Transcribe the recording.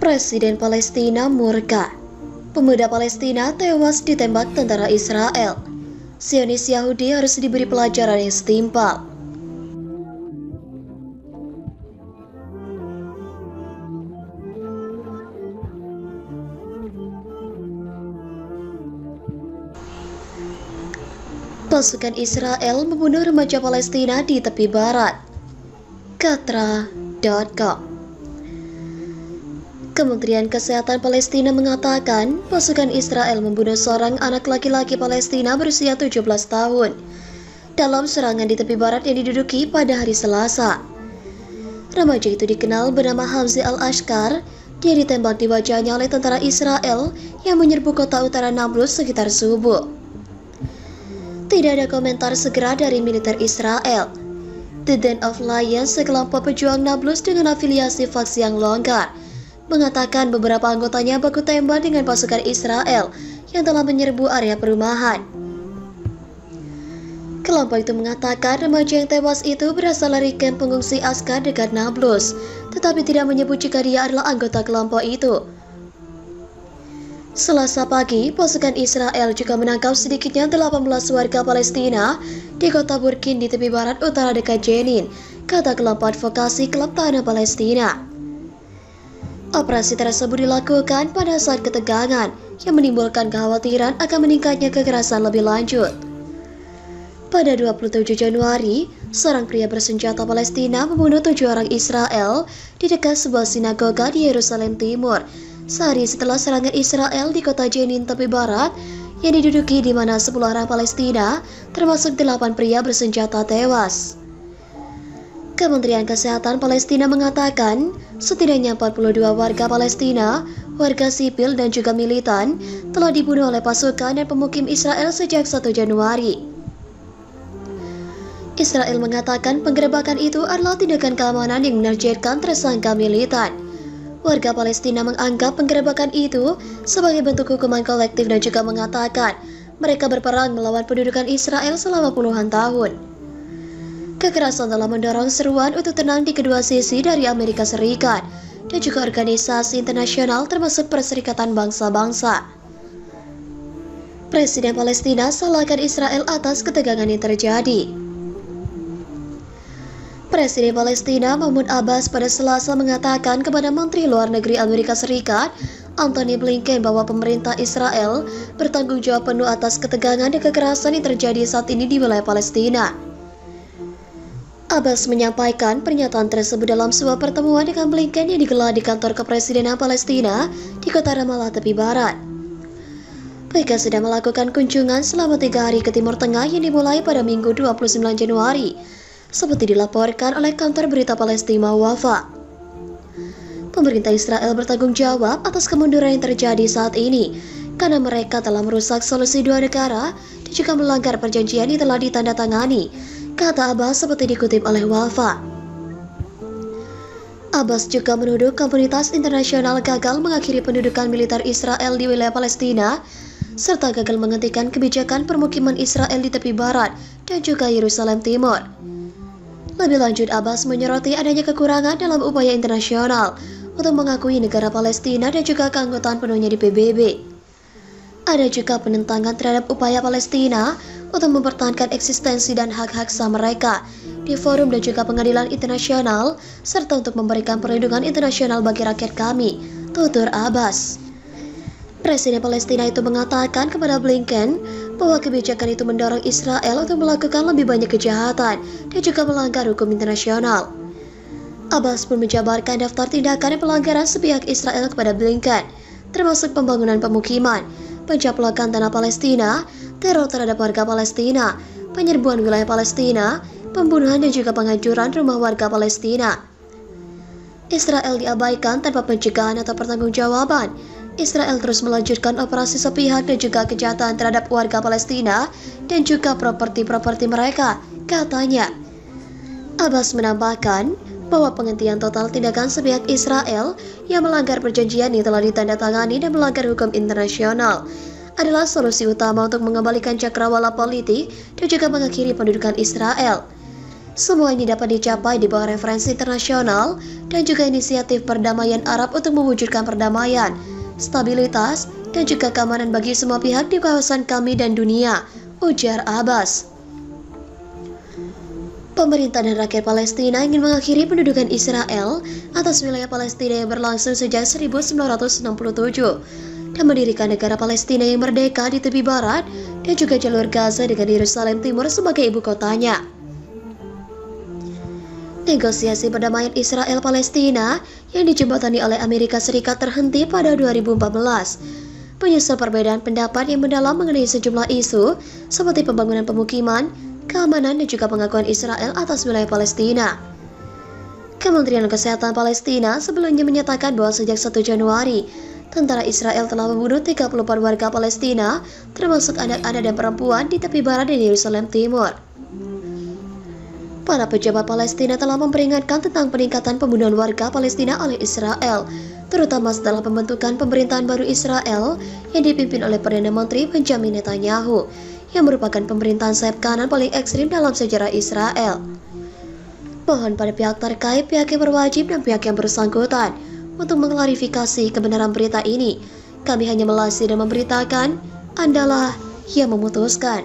Presiden Palestina murka. Pemuda Palestina tewas ditembak tentara Israel. Zionis Yahudi harus diberi pelajaran yang setimpal. Pasukan Israel membunuh remaja Palestina di tepi barat. Katra.com. Kementerian Kesehatan Palestina mengatakan pasukan Israel membunuh seorang anak laki-laki Palestina berusia 17 tahun dalam serangan di tepi barat yang diduduki pada hari Selasa. Remaja itu dikenal bernama Hamzi al-Ashkar. Dia ditembak di wajahnya oleh tentara Israel yang menyerbu kota utara Nablus sekitar subuh. Tidak ada komentar segera dari militer Israel. The Den of Lions, sekelompok pejuang Nablus dengan afiliasi faksi yang longgar, mengatakan beberapa anggotanya baku tembak dengan pasukan Israel yang telah menyerbu area perumahan. Kelompok itu mengatakan remaja yang tewas itu berasal dari kamp pengungsi Askar dekat Nablus, tetapi tidak menyebut jika dia adalah anggota kelompok itu. Selasa pagi, pasukan Israel juga menangkap sedikitnya 18 warga Palestina di kota Burkin di tepi barat utara dekat Jenin, kata kelompok advokasi klub tanah Palestina. Operasi tersebut dilakukan pada saat ketegangan yang menimbulkan kekhawatiran akan meningkatnya kekerasan lebih lanjut. Pada 27 Januari, seorang pria bersenjata Palestina membunuh 7 orang Israel di dekat sebuah sinagoga di Yerusalem Timur, sehari setelah serangan Israel di kota Jenin tepi barat yang diduduki di mana 10 orang Palestina, termasuk 8 pria bersenjata tewas. Kementerian Kesehatan Palestina mengatakan setidaknya 42 warga Palestina, warga sipil dan juga militan telah dibunuh oleh pasukan dan pemukim Israel sejak 1 Januari. Israel mengatakan penggerebekan itu adalah tindakan keamanan yang menargetkan tersangka militan. Warga Palestina menganggap penggerebekan itu sebagai bentuk hukuman kolektif dan juga mengatakan mereka berperang melawan pendudukan Israel selama puluhan tahun. Kekerasan telah mendorong seruan untuk tenang di kedua sisi dari Amerika Serikat dan juga organisasi internasional termasuk Perserikatan Bangsa-Bangsa. Presiden Palestina salahkan Israel atas ketegangan yang terjadi. Presiden Palestina Mahmud Abbas pada Selasa mengatakan kepada Menteri Luar Negeri Amerika Serikat Antony Blinken bahwa pemerintah Israel bertanggung jawab penuh atas ketegangan dan kekerasan yang terjadi saat ini di wilayah Palestina. Abbas menyampaikan pernyataan tersebut dalam sebuah pertemuan dengan Blinken yang digelar di kantor kepresidenan Palestina di kota Ramallah tepi barat. Blinken sedang melakukan kunjungan selama 3 hari ke Timur Tengah yang dimulai pada Minggu 29 Januari, seperti dilaporkan oleh kantor berita Palestina Wafa. Pemerintah Israel bertanggung jawab atas kemunduran yang terjadi saat ini karena mereka telah merusak solusi 2 negara dan juga melanggar perjanjian yang telah ditandatangani, kata Abbas seperti dikutip oleh Wafa. Abbas juga menuduh komunitas internasional gagal mengakhiri pendudukan militer Israel di wilayah Palestina serta gagal menghentikan kebijakan permukiman Israel di tepi barat dan juga Yerusalem Timur. Lebih lanjut, Abbas menyoroti adanya kekurangan dalam upaya internasional untuk mengakui negara Palestina dan juga keanggotaan penuhnya di PBB. Ada juga penentangan terhadap upaya Palestina untuk mempertahankan eksistensi dan hak-hak sah mereka di forum dan juga pengadilan internasional, serta untuk memberikan perlindungan internasional bagi rakyat kami, tutur Abbas. Presiden Palestina itu mengatakan kepada Blinken bahwa kebijakan itu mendorong Israel untuk melakukan lebih banyak kejahatan dan juga melanggar hukum internasional. Abbas pun menjabarkan daftar tindakan dan pelanggaran sepihak Israel kepada Blinken, termasuk pembangunan pemukiman, pencaplakan tanah Palestina, teror terhadap warga Palestina, penyerbuan wilayah Palestina, pembunuhan dan juga penghancuran rumah warga Palestina. Israel diabaikan tanpa pencegahan atau pertanggungjawaban. Israel terus melanjutkan operasi sepihak dan juga kejahatan terhadap warga Palestina dan juga properti-properti mereka, katanya. Abbas menambahkan bahwa penghentian total tindakan sepihak Israel yang melanggar perjanjian yang telah ditandatangani dan melanggar hukum internasional adalah solusi utama untuk mengembalikan cakrawala politik dan juga mengakhiri pendudukan Israel. Semua ini dapat dicapai di bawah referensi internasional dan juga inisiatif perdamaian Arab untuk mewujudkan perdamaian, stabilitas, dan juga keamanan bagi semua pihak di kawasan kami dan dunia, ujar Abbas. Pemerintah dan rakyat Palestina ingin mengakhiri pendudukan Israel atas wilayah Palestina yang berlangsung sejak 1967 dan mendirikan negara Palestina yang merdeka di tepi barat dan juga jalur Gaza dengan Yerusalem Timur sebagai ibu kotanya. Negosiasi perdamaian Israel-Palestina yang dijembatani oleh Amerika Serikat terhenti pada 2014, menyusul perbedaan pendapat yang mendalam mengenai sejumlah isu seperti pembangunan pemukiman, keamanan dan juga pengakuan Israel atas wilayah Palestina. Kementerian Kesehatan Palestina sebelumnya menyatakan bahwa sejak 1 Januari, tentara Israel telah membunuh 34 warga Palestina, termasuk anak-anak dan perempuan di tepi barat dan Yerusalem Timur. Para pejabat Palestina telah memperingatkan tentang peningkatan pembunuhan warga Palestina oleh Israel, terutama setelah pembentukan pemerintahan baru Israel yang dipimpin oleh Perdana Menteri Benjamin Netanyahu, yang merupakan pemerintahan sayap kanan paling ekstrim dalam sejarah Israel. Mohon pada pihak terkait, pihak yang berwajib dan pihak yang bersangkutan untuk mengklarifikasi kebenaran berita ini. Kami hanya melasih dan memberitakan, Andalah yang memutuskan.